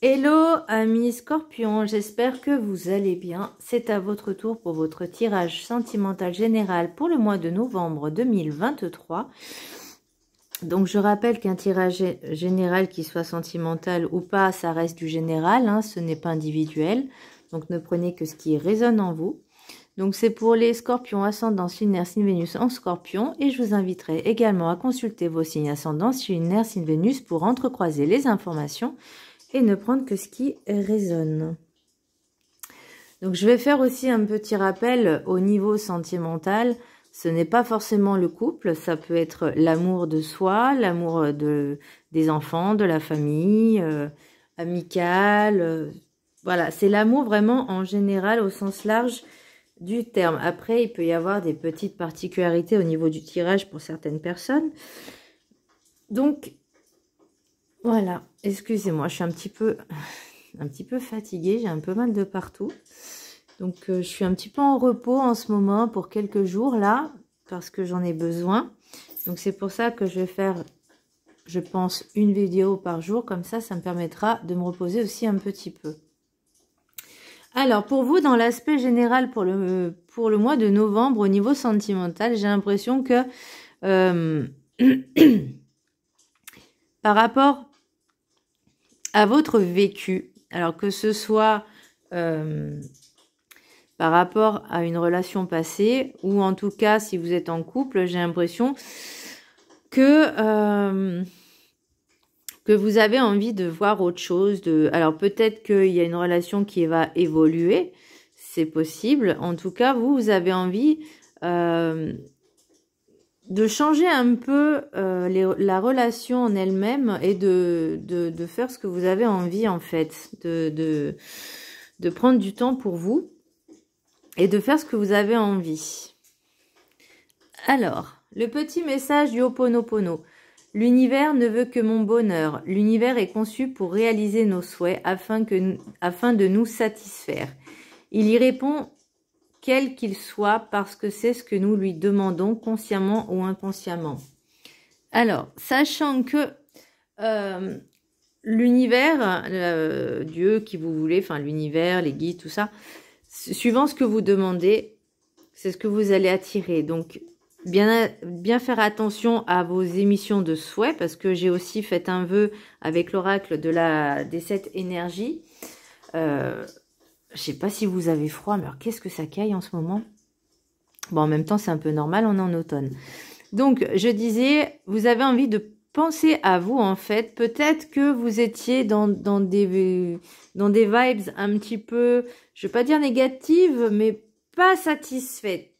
Hello amis Scorpions, j'espère que vous allez bien. C'est à votre tour pour votre tirage sentimental général pour le mois de novembre 2023. Donc je rappelle qu'un tirage général, qui soit sentimental ou pas, ça reste du général, hein, ce n'est pas individuel. Donc ne prenez que ce qui résonne en vous. Donc c'est pour les Scorpions, ascendant, lunaire, signe Vénus en Scorpion. Et je vous inviterai également à consulter vos signes ascendant, lunaire, signe Vénus pour entrecroiser les informations et ne prendre que ce qui résonne. Donc je vais faire aussi un petit rappel au niveau sentimental. Ce n'est pas forcément le couple, ça peut être l'amour de soi, l'amour des enfants, de la famille, amical. Voilà, c'est l'amour vraiment en général au sens large du terme. Après, il peut y avoir des petites particularités au niveau du tirage pour certaines personnes. Donc, voilà, excusez-moi, je suis un petit peu fatiguée, j'ai un peu mal de partout. Donc, je suis un petit peu en repos en ce moment pour quelques jours là, parce que j'en ai besoin. Donc, c'est pour ça que je vais faire, je pense, une vidéo par jour. Comme ça me permettra de me reposer aussi un petit peu. Alors, pour vous, dans l'aspect général pour le mois de novembre, au niveau sentimental, j'ai l'impression que par rapport à votre vécu, alors que ce soit par rapport à une relation passée, ou en tout cas si vous êtes en couple, j'ai l'impression que vous avez envie de voir autre chose. Alors peut-être qu'il y a une relation qui va évoluer, c'est possible. En tout cas, vous avez envie de changer un peu la relation en elle-même et de faire ce que vous avez envie en fait, de prendre du temps pour vous et de faire ce que vous avez envie. Alors, le petit message du Ho'oponopono. L'univers ne veut que mon bonheur. L'univers est conçu pour réaliser nos souhaits afin de nous satisfaire. Il y répond quel qu'il soit, parce que c'est ce que nous lui demandons, consciemment ou inconsciemment. Alors, sachant que l'univers, Dieu, qui vous voulez, enfin l'univers, les guides, tout ça, suivant ce que vous demandez, c'est ce que vous allez attirer. Donc, bien faire attention à vos émissions de souhaits, parce que j'ai aussi fait un vœu avec l'oracle des 7 énergies. Je sais pas si vous avez froid, mais alors qu'est-ce que ça caille en ce moment? Bon, en même temps, c'est un peu normal, on est en automne. Donc, je disais, vous avez envie de penser à vous, en fait. Peut-être que vous étiez dans des vibes un petit peu, je vais pas dire négatives, mais pas satisfaites.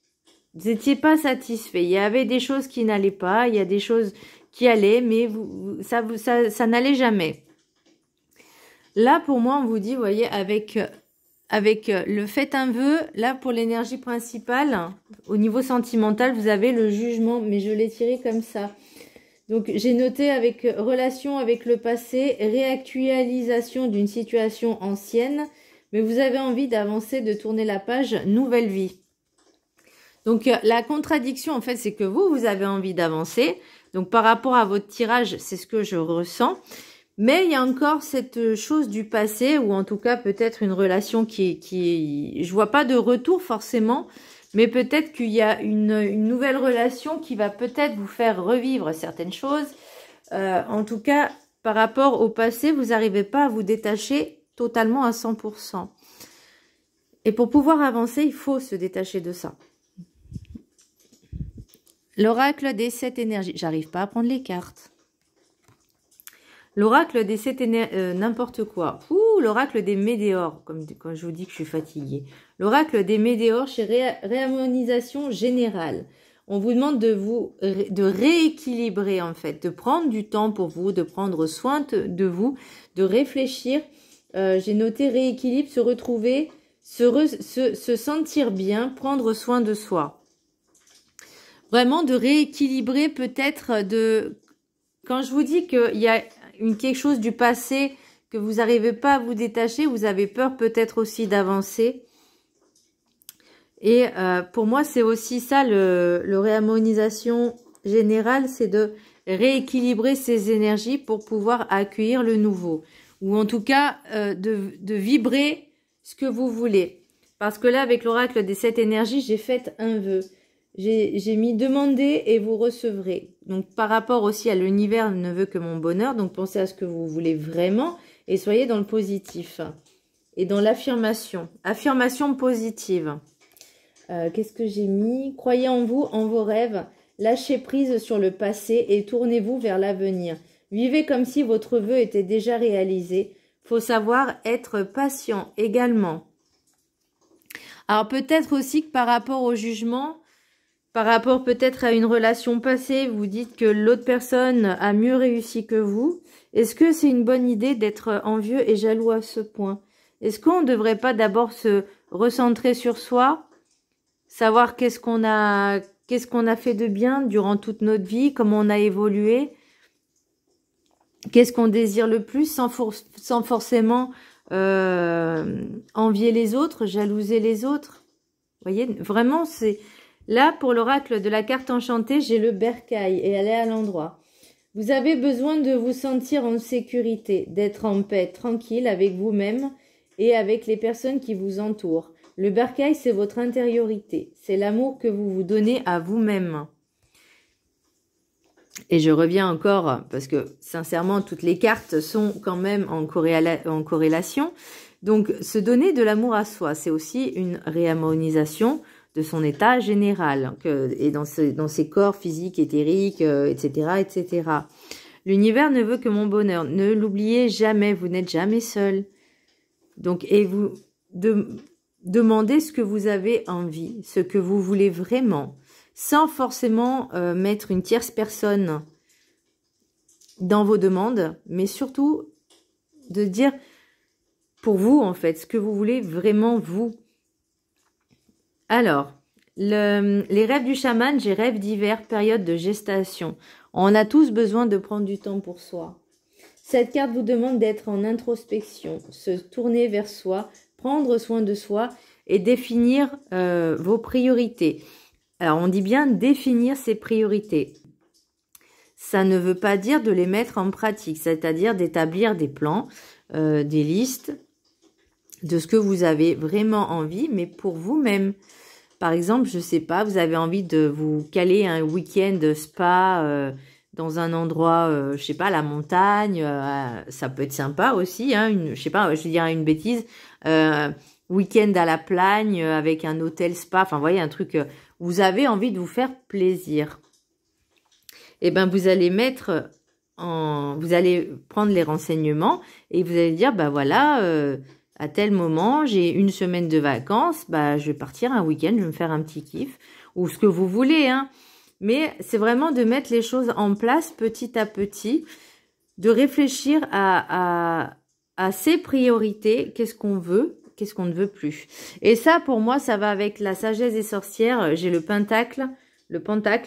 Vous n'étiez pas satisfait. Il y avait des choses qui n'allaient pas, il y a des choses qui allaient, mais ça n'allait jamais. Là, pour moi, on vous dit, vous voyez, avec le faites un vœu, là pour l'énergie principale, au niveau sentimental, vous avez le jugement, mais je l'ai tiré comme ça. Donc j'ai noté avec relation avec le passé, réactualisation d'une situation ancienne, mais vous avez envie d'avancer, de tourner la page, nouvelle vie. Donc la contradiction en fait, c'est que vous avez envie d'avancer. Donc par rapport à votre tirage, c'est ce que je ressens. Mais il y a encore cette chose du passé, ou en tout cas peut-être une relation qui je vois pas de retour forcément, mais peut-être qu'il y a une nouvelle relation qui va peut-être vous faire revivre certaines choses. En tout cas, par rapport au passé, vous n'arrivez pas à vous détacher totalement à 100%. Et pour pouvoir avancer, il faut se détacher de ça. L'oracle des 7 énergies. J'arrive pas à prendre les cartes. L'oracle des 7 énergies, n'importe quoi. Ouh, l'oracle des météores, comme quand je vous dis que je suis fatiguée. L'oracle des météores chez réharmonisation générale. On vous demande de rééquilibrer en fait, de prendre du temps pour vous, de prendre soin de vous, de réfléchir. J'ai noté rééquilibre, se retrouver, se sentir bien, prendre soin de soi. Vraiment de rééquilibrer peut-être quand je vous dis qu'il y a quelque chose du passé que vous n'arrivez pas à vous détacher, vous avez peur peut-être aussi d'avancer. Et pour moi, c'est aussi ça, le réharmonisation générale, c'est de rééquilibrer ses énergies pour pouvoir accueillir le nouveau. ou en tout cas de vibrer ce que vous voulez. Parce que là, avec l'oracle des 7 énergies, j'ai fait un vœu. J'ai mis demander et vous recevrez. Donc par rapport aussi à l'univers ne veut que mon bonheur, donc pensez à ce que vous voulez vraiment et soyez dans le positif et dans l'affirmation. Affirmation positive. Qu'est-ce que j'ai mis? Croyez en vous, en vos rêves, lâchez prise sur le passé et tournez-vous vers l'avenir. Vivez comme si votre vœu était déjà réalisé. Faut savoir être patient également. Alors peut-être aussi que par rapport au jugement, par rapport peut-être à une relation passée, vous dites que l'autre personne a mieux réussi que vous. Est-ce que c'est une bonne idée d'être envieux et jaloux à ce point? Est-ce qu'on ne devrait pas d'abord se recentrer sur soi, savoir qu'est-ce qu'on a fait de bien durant toute notre vie, comment on a évolué, qu'est-ce qu'on désire le plus sans forcément envier les autres, jalouser les autres. Vous voyez, vraiment, c'est... Là, pour l'oracle de la carte enchantée, j'ai le bercail et elle est à l'endroit. Vous avez besoin de vous sentir en sécurité, d'être en paix, tranquille avec vous-même et avec les personnes qui vous entourent. Le bercail, c'est votre intériorité. C'est l'amour que vous vous donnez à vous-même. Et je reviens encore, parce que sincèrement, toutes les cartes sont quand même en corrélation. Donc, se donner de l'amour à soi, c'est aussi une réharmonisation de son état général, et dans ses corps physiques, éthériques, etc., etc. L'univers ne veut que mon bonheur. Ne l'oubliez jamais, vous n'êtes jamais seul. Donc, et vous demandez ce que vous avez envie, ce que vous voulez vraiment, sans forcément mettre une tierce personne dans vos demandes, mais surtout de dire pour vous, en fait, ce que vous voulez vraiment vous. Alors, les rêves du chaman, j'ai rêves d'hiver, période de gestation. On a tous besoin de prendre du temps pour soi. Cette carte vous demande d'être en introspection, se tourner vers soi, prendre soin de soi et définir vos priorités. Alors, on dit bien définir ses priorités. Ça ne veut pas dire de les mettre en pratique, c'est-à-dire d'établir des plans, des listes de ce que vous avez vraiment envie, mais pour vous-même. Par exemple, je sais pas, vous avez envie de vous caler un week-end spa dans un endroit, je sais pas, la montagne, ça peut être sympa aussi, hein, je sais pas, je dirais une bêtise, week-end à la Plagne avec un hôtel spa, enfin, vous voyez, un truc, vous avez envie de vous faire plaisir. Eh ben, vous allez vous allez prendre les renseignements et vous allez dire, bah voilà, à tel moment, j'ai une semaine de vacances, bah, je vais partir un week-end, je vais me faire un petit kiff, ou ce que vous voulez, hein. Mais c'est vraiment de mettre les choses en place petit à petit, de réfléchir à ses priorités, qu'est-ce qu'on veut, qu'est-ce qu'on ne veut plus. Et ça, pour moi, ça va avec la sagesse des sorcières. J'ai le pentacle,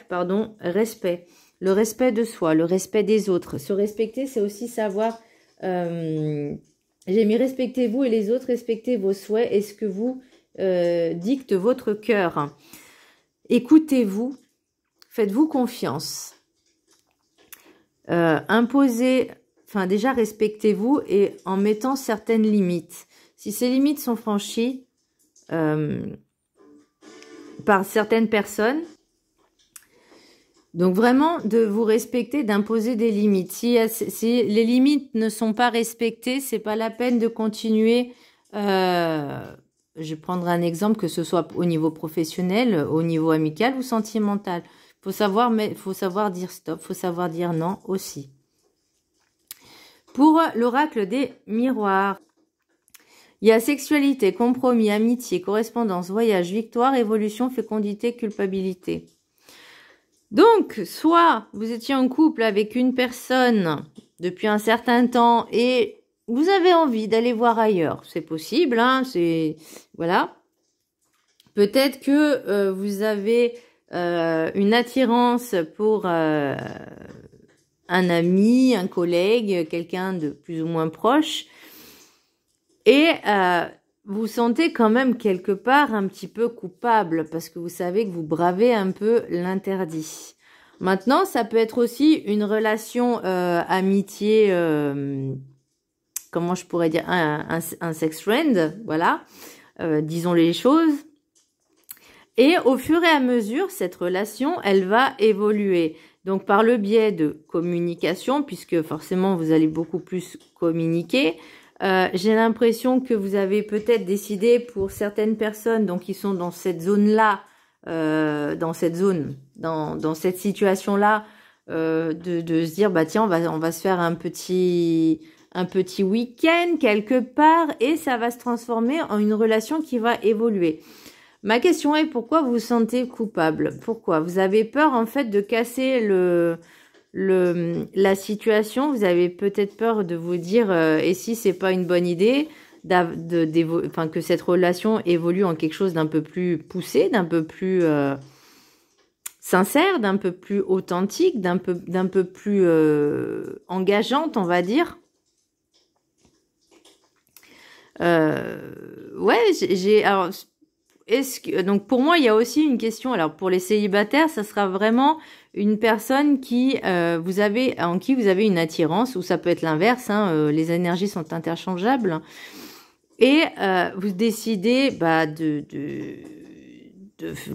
pardon, respect. Le respect de soi, le respect des autres. Se respecter, c'est aussi savoir... j'ai mis respectez-vous et les autres, respectez vos souhaits et ce que vous dicte votre cœur. Écoutez-vous, faites-vous confiance. Imposez, enfin déjà respectez-vous et en mettant certaines limites. Si ces limites sont franchies par certaines personnes, donc vraiment de vous respecter, d'imposer des limites. Si les limites ne sont pas respectées, c'est pas la peine de continuer. Je prendrai un exemple, que ce soit au niveau professionnel, au niveau amical ou sentimental. Faut savoir dire stop, faut savoir dire non aussi. Pour l'oracle des miroirs, il y a sexualité, compromis, amitié, correspondance, voyage, victoire, évolution, fécondité, culpabilité. Donc, soit vous étiez en couple avec une personne depuis un certain temps et vous avez envie d'aller voir ailleurs. C'est possible, hein, voilà. Peut-être que vous avez une attirance pour un ami, un collègue, quelqu'un de plus ou moins proche. Et vous sentez quand même quelque part un petit peu coupable parce que vous savez que vous bravez un peu l'interdit. Maintenant, ça peut être aussi une relation amitié comment je pourrais dire, un sex friend, voilà, disons les choses. Et au fur et à mesure, cette relation, elle va évoluer. Donc, par le biais de communication, puisque forcément, vous allez beaucoup plus communiquer. J'ai l'impression que vous avez peut-être décidé pour certaines personnes, donc qui sont dans cette zone-là, dans cette situation-là, de se dire, bah tiens, on va se faire un petit week-end quelque part, et ça va se transformer en une relation qui va évoluer. Ma question est, pourquoi vous vous sentez coupable? Pourquoi? Vous avez peur, en fait, de casser la situation. Vous avez peut-être peur de vous dire, et si c'est pas une bonne idée, que cette relation évolue en quelque chose d'un peu plus poussé, d'un peu plus sincère, d'un peu plus authentique, d'un peu plus engageante, on va dire. Ouais, alors, donc pour moi, il y a aussi une question. Alors pour les célibataires, ça sera vraiment une personne en qui vous avez une attirance, ou ça peut être l'inverse. Les énergies sont interchangeables. Et vous décidez de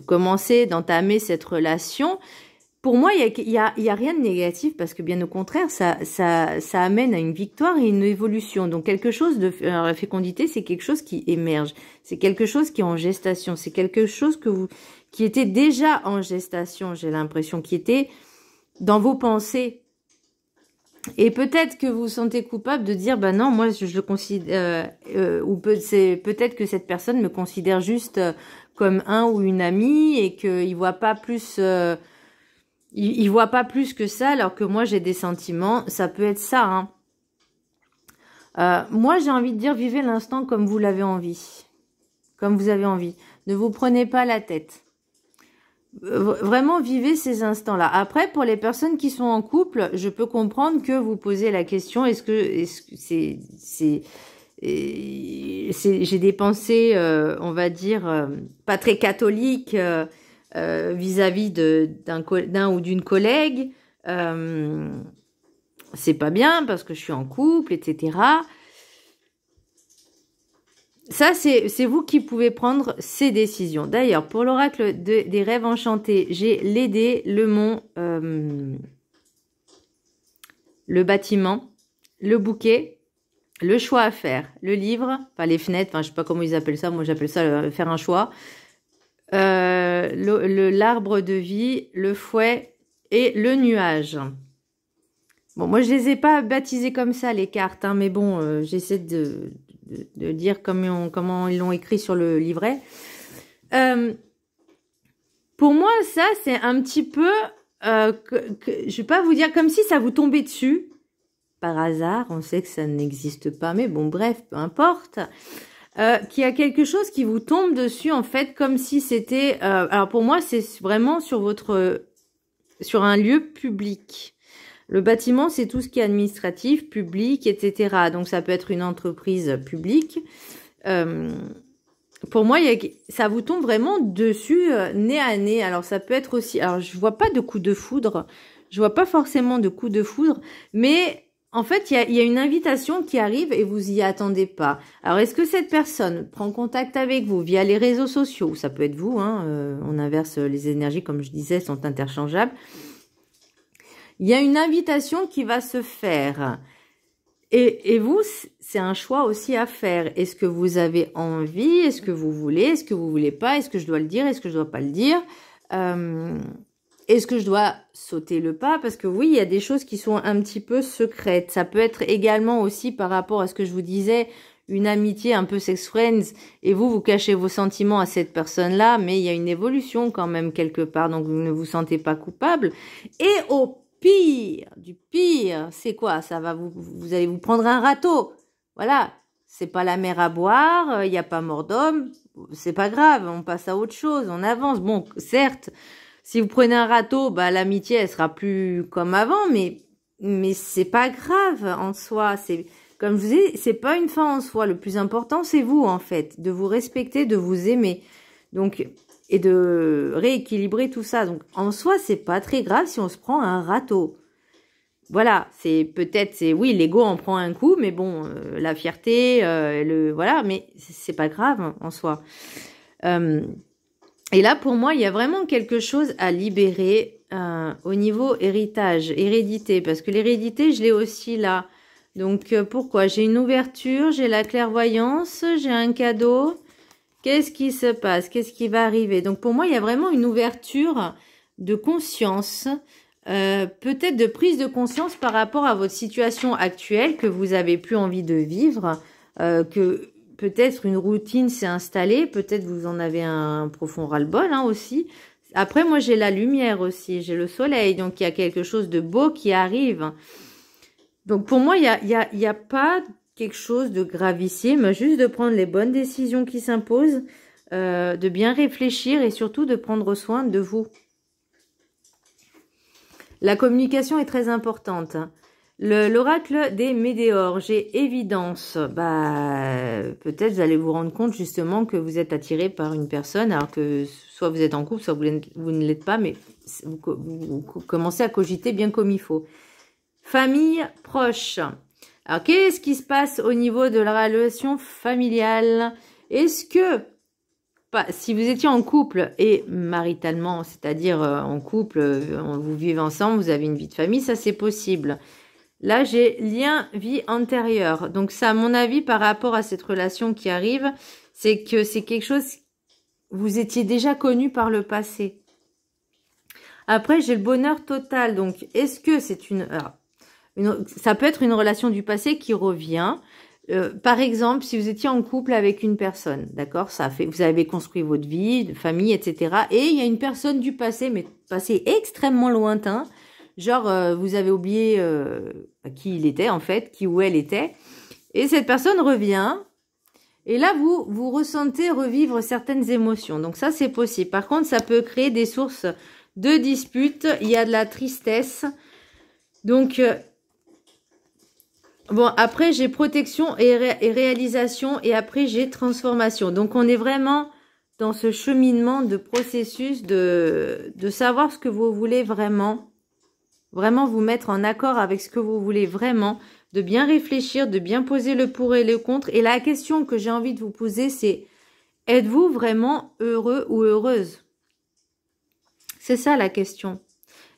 commencer, d'entamer cette relation. Pour moi, il y a rien de négatif, parce que bien au contraire, ça amène à une victoire et une évolution. Donc quelque chose alors la fécondité, c'est quelque chose qui émerge. C'est quelque chose qui est en gestation. C'est quelque chose qui était déjà en gestation, j'ai l'impression, qui était dans vos pensées. Et peut-être que vous vous sentez coupable de dire, bah non, moi je le considère, peut-être que cette personne me considère juste comme un ou une amie, et qu'il voit pas plus. Il voit pas plus que ça, alors que moi j'ai des sentiments. Ça peut être ça. Moi j'ai envie de dire, vivez l'instant comme vous l'avez envie. Comme vous avez envie. Ne vous prenez pas la tête. Vraiment vivez ces instants-là. Après, pour les personnes qui sont en couple, je peux comprendre que vous posez la question, est-ce que j'ai des pensées, on va dire, pas très catholiques, vis-à-vis d'un ou d'une collègue, c'est pas bien parce que je suis en couple, etc. Ça, c'est vous qui pouvez prendre ces décisions. D'ailleurs, pour l'oracle des rêves enchantés, j'ai les dés, le mont, le bâtiment, le bouquet, le choix à faire, le livre, enfin les fenêtres, enfin je sais pas comment ils appellent ça, moi j'appelle ça faire un choix, l'arbre de vie, le fouet et le nuage. Bon, moi je les ai pas baptisés comme ça les cartes, mais bon, j'essaie de dire comment ils l'ont écrit sur le livret. Pour moi, ça c'est un petit peu, je vais pas vous dire comme si ça vous tombait dessus par hasard. On sait que ça n'existe pas, mais bon, bref, peu importe. Qu'il y a quelque chose qui vous tombe dessus, en fait, comme si c'était... alors pour moi, c'est vraiment sur un lieu public. Le bâtiment, c'est tout ce qui est administratif, public, etc. Donc ça peut être une entreprise publique. Pour moi, ça vous tombe vraiment dessus, nez à nez. Alors ça peut être aussi... Alors je vois pas de coup de foudre. Je vois pas forcément de coup de foudre, mais... En fait, il y a une invitation qui arrive et vous y attendez pas. Alors, est-ce que cette personne prend contact avec vous via les réseaux sociaux? Ça peut être vous, on inverse les énergies, comme je disais, sont interchangeables. Il y a une invitation qui va se faire. Et vous, c'est un choix aussi à faire. Est-ce que vous avez envie? Est-ce que vous voulez? Est-ce que vous voulez pas? Est-ce que je dois le dire? Est-ce que je dois pas le dire? Est-ce que je dois sauter le pas? Parce que oui, il y a des choses qui sont un petit peu secrètes. Ça peut être également aussi par rapport à ce que je vous disais, une amitié un peu sex friends, et vous cachez vos sentiments à cette personne-là, mais il y a une évolution quand même quelque part, donc vous ne vous sentez pas coupable. Et au pire, du pire, c'est quoi? Ça va vous allez vous prendre un râteau. Voilà, c'est pas la mer à boire, il n'y a pas mort d'homme, c'est pas grave, on passe à autre chose, on avance. Bon, certes, si vous prenez un râteau, l'amitié, elle sera plus comme avant, mais c'est pas grave en soi. C'est, comme je vous dis, c'est pas une fin en soi. Le plus important, c'est vous, en fait, de vous respecter, de vous aimer. Donc, et de rééquilibrer tout ça. Donc, en soi, c'est pas très grave si on se prend un râteau. voilà, c'est peut-être, oui, l'ego en prend un coup, mais bon, la fierté, voilà, mais c'est pas grave hein, en soi. Et là, pour moi, il y a vraiment quelque chose à libérer au niveau héritage, hérédité, parce que l'hérédité, je l'ai aussi là. Donc, pourquoi? J'ai une ouverture, j'ai la clairvoyance, j'ai un cadeau. Qu'est-ce qui se passe? Qu'est-ce qui va arriver? Donc, pour moi, il y a vraiment une ouverture de conscience, peut-être de prise de conscience par rapport à votre situation actuelle que vous avez plus envie de vivre, que peut-être une routine s'est installée, peut-être vous en avez un profond ras-le-bol hein, aussi. Après, moi, j'ai la lumière aussi, j'ai le soleil, donc il y a quelque chose de beau qui arrive. Donc, pour moi, il y a pas quelque chose de gravissime, juste de prendre les bonnes décisions qui s'imposent, de bien réfléchir et surtout de prendre soin de vous. La communication est très importante. L'oracle des météores, j'ai évidence. Bah, peut-être vous allez vous rendre compte justement que vous êtes attiré par une personne, alors que soit vous êtes en couple, soit vous ne l'êtes pas, mais vous commencez à cogiter bien comme il faut. Famille proche. Alors, qu'est-ce qui se passe au niveau de la relation familiale? Est-ce que si vous étiez en couple et maritalement, c'est-à-dire en couple, vous vivez ensemble, vous avez une vie de famille, ça c'est possible. Là, j'ai lien vie antérieure. Donc ça, à mon avis, par rapport à cette relation qui arrive, c'est que c'est quelque chose, vous étiez déjà connu par le passé. Après, j'ai le bonheur total. Donc, est-ce que c'est ça peut être une relation du passé qui revient. Par exemple, si vous étiez en couple avec une personne, d'accord, vous avez construit votre vie, de famille, etc. Et il y a une personne du passé, mais passé extrêmement lointain, genre vous avez oublié qui il était en fait, qui ou elle était, et cette personne revient. Et là, vous ressentez revivre certaines émotions. Donc ça, c'est possible. Par contre, ça peut créer des sources de disputes. Il y a de la tristesse. Donc bon, après, j'ai protection et réalisation et après, j'ai transformation. Donc, on est vraiment dans ce cheminement de processus de savoir ce que vous voulez vraiment. Vraiment vous mettre en accord avec ce que vous voulez vraiment. De bien réfléchir, de bien poser le pour et le contre. Et la question que j'ai envie de vous poser, c'est êtes-vous vraiment heureux ou heureuse? C'est ça la question.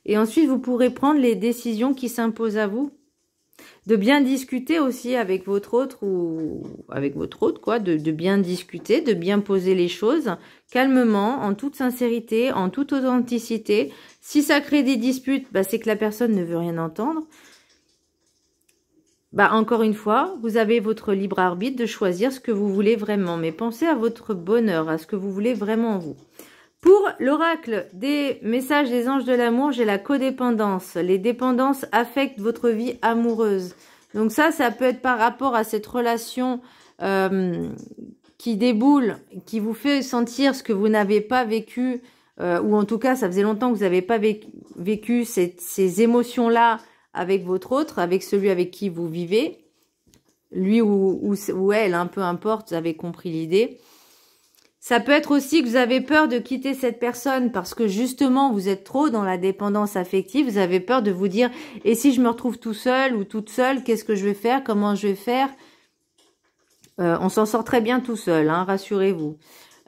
Et ensuite, vous pourrez prendre les décisions qui s'imposent à vous. De bien discuter aussi avec votre autre ou avec votre autre, quoi, de bien discuter, de bien poser les choses calmement, en toute sincérité, en toute authenticité. Si ça crée des disputes, bah, c'est que la personne ne veut rien entendre. Bah, encore une fois, vous avez votre libre arbitre de choisir ce que vous voulez vraiment. Mais pensez à votre bonheur, à ce que vous voulez vraiment vous. Pour l'oracle des messages des anges de l'amour, j'ai la codépendance. Les dépendances affectent votre vie amoureuse. Donc ça peut être par rapport à cette relation qui déboule, qui vous fait sentir ce que vous n'avez pas vécu, ou en tout cas, ça faisait longtemps que vous n'avez pas vécu ces émotions-là avec votre autre, avec celui avec qui vous vivez. Lui ou elle, hein, peu importe, vous avez compris l'idée. Ça peut être aussi que vous avez peur de quitter cette personne parce que justement, vous êtes trop dans la dépendance affective. Vous avez peur de vous dire, et si je me retrouve tout seul ou toute seule, qu'est-ce que je vais faire? Comment je vais faire? On s'en sort très bien tout seul, hein, rassurez-vous.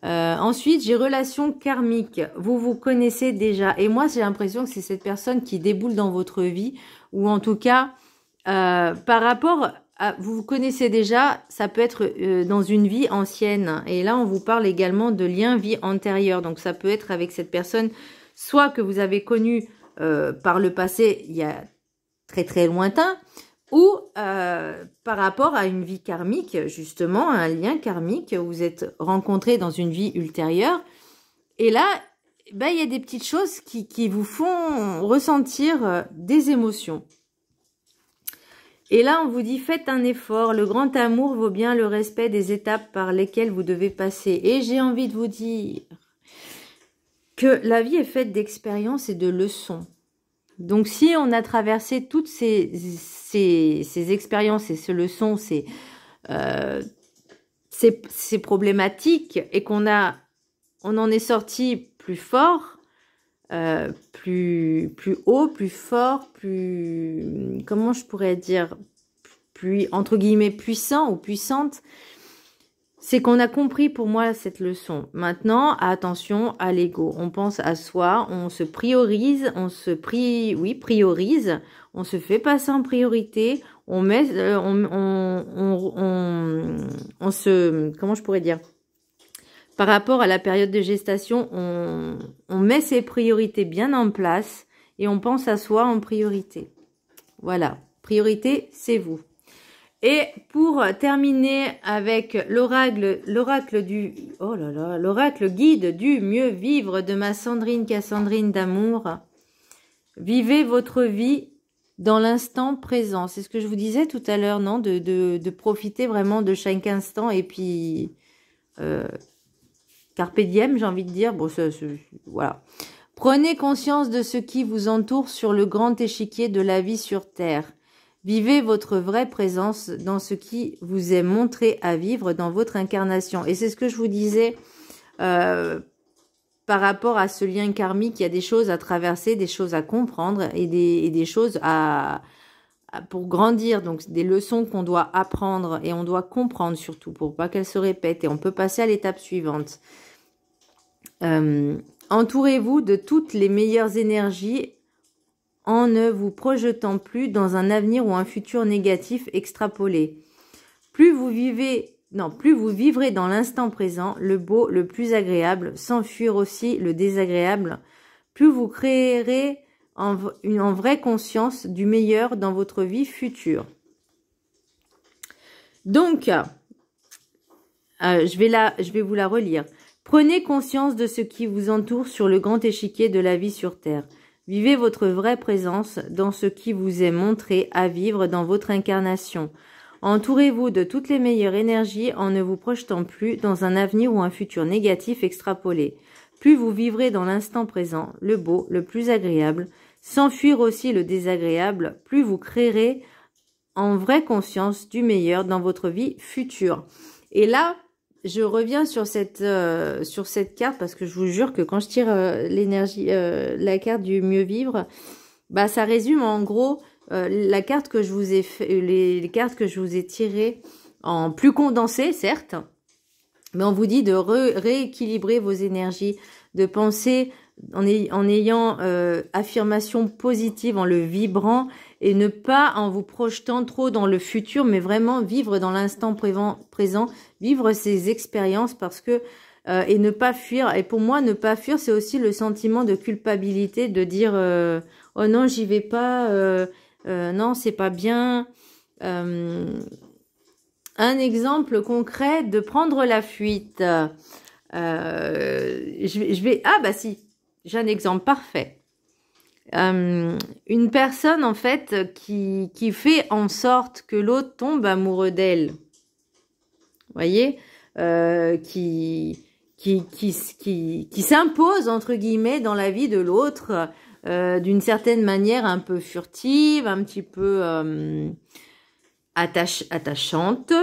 Ensuite, j'ai relation karmique. Vous vous connaissez déjà. Et moi, j'ai l'impression que c'est cette personne qui déboule dans votre vie. Ou en tout cas, par rapport... vous vous connaissez déjà, ça peut être dans une vie ancienne. Et là, on vous parle également de lien vie antérieure. Donc, ça peut être avec cette personne, soit que vous avez connu par le passé, il y a très très lointain, ou par rapport à une vie karmique, justement, un lien karmique, où vous êtes rencontrés dans une vie ultérieure. Et là, ben, il y a des petites choses qui vous font ressentir des émotions. Et là, on vous dit, faites un effort. Le grand amour vaut bien le respect des étapes par lesquelles vous devez passer. Et j'ai envie de vous dire que la vie est faite d'expériences et de leçons. Donc, si on a traversé toutes ces expériences et ces leçons, ces problématiques, et qu'on en est sorti plus fort, plus haut, plus fort, plus, comment je pourrais dire, plus, entre guillemets, puissant ou puissante. C'est qu'on a compris pour moi cette leçon. Maintenant, attention à l'ego. On pense à soi, on se priorise, priorise, on se fait passer en priorité, on met, on se, comment je pourrais dire, par rapport à la période de gestation, on met ses priorités bien en place et on pense à soi en priorité. Voilà, priorité, c'est vous. Et pour terminer avec l'oracle guide du mieux vivre de ma Sandrine Cassandrine d'amour. Vivez votre vie dans l'instant présent. C'est ce que je vous disais tout à l'heure, non? De profiter vraiment de chaque instant et puis carpe diem, j'ai envie de dire. Bon, voilà. Prenez conscience de ce qui vous entoure sur le grand échiquier de la vie sur Terre. Vivez votre vraie présence dans ce qui vous est montré à vivre dans votre incarnation. Et c'est ce que je vous disais par rapport à ce lien karmique. Il y a des choses à traverser, des choses à comprendre et des choses pour grandir. Donc, des leçons qu'on doit apprendre et on doit comprendre surtout pour pas qu'elles se répètent. Et on peut passer à l'étape suivante. Entourez-vous de toutes les meilleures énergies en ne vous projetant plus dans un avenir ou un futur négatif extrapolé. Plus vous vivrez dans l'instant présent, le beau, le plus agréable, sans fuir aussi le désagréable, plus vous créerez en vraie conscience du meilleur dans votre vie future. Donc, je vais vous la relire. Prenez conscience de ce qui vous entoure sur le grand échiquier de la vie sur Terre. Vivez votre vraie présence dans ce qui vous est montré à vivre dans votre incarnation. Entourez-vous de toutes les meilleures énergies en ne vous projetant plus dans un avenir ou un futur négatif extrapolé. Plus vous vivrez dans l'instant présent, le beau, le plus agréable, sans fuir aussi le désagréable, plus vous créerez en vraie conscience du meilleur dans votre vie future. Et là, je reviens sur cette carte parce que je vous jure que quand je tire l'énergie, la carte du mieux vivre, bah ça résume en gros la carte que je vous ai fait, les cartes que je vous ai tirées en plus condensé, certes, mais on vous dit de rééquilibrer vos énergies, de penser en ayant affirmation positive, en le vibrant et ne pas en vous projetant trop dans le futur, mais vraiment vivre dans l'instant présent, vivre ces expériences parce que et ne pas fuir. Et pour moi, ne pas fuir, c'est aussi le sentiment de culpabilité, de dire oh non, j'y vais pas, non, c'est pas bien. Un exemple concret de prendre la fuite. Je vais ah bah si, j'ai un exemple parfait. Une personne en fait qui fait en sorte que l'autre tombe amoureux d'elle, vous voyez, qui s'impose entre guillemets dans la vie de l'autre d'une certaine manière un peu furtive, un petit peu attachante,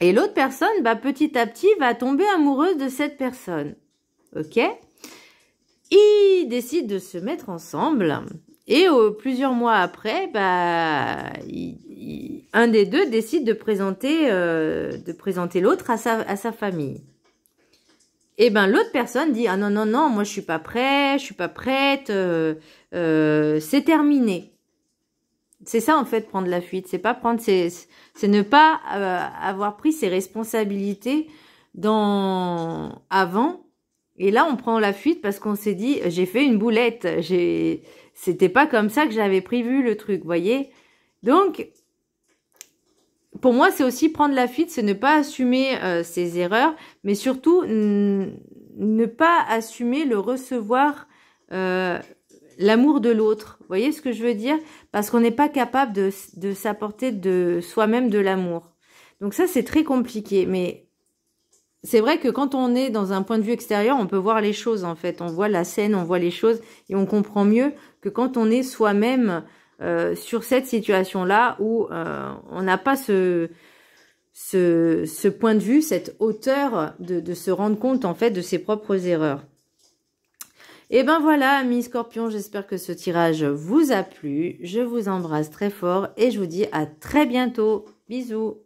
et l'autre personne bah, petit à petit va tomber amoureuse de cette personne, ok. Ils décident de se mettre ensemble et plusieurs mois après, bah, un des deux décide de présenter l'autre à sa famille. Et ben l'autre personne dit ah non non non, moi je suis pas prêt, je suis pas prête, c'est terminé. C'est ça en fait prendre la fuite, c'est pas prendre c'est ne pas avoir pris ses responsabilités avant. Et là, on prend la fuite parce qu'on s'est dit, j'ai fait une boulette. C'était pas comme ça que j'avais prévu le truc, voyez. Donc, pour moi, c'est aussi prendre la fuite, c'est ne pas assumer ses erreurs, mais surtout ne pas assumer le recevoir l'amour de l'autre. Vous voyez ce que je veux dire? Parce qu'on n'est pas capable de s'apporter de soi-même de l'amour. Donc ça, c'est très compliqué, mais c'est vrai que quand on est dans un point de vue extérieur, on peut voir les choses en fait. On voit la scène, on voit les choses et on comprend mieux que quand on est soi-même sur cette situation-là où on n'a pas ce point de vue, cette hauteur de se rendre compte en fait de ses propres erreurs. Et ben voilà, amis Scorpions, j'espère que ce tirage vous a plu. Je vous embrasse très fort et je vous dis à très bientôt. Bisous.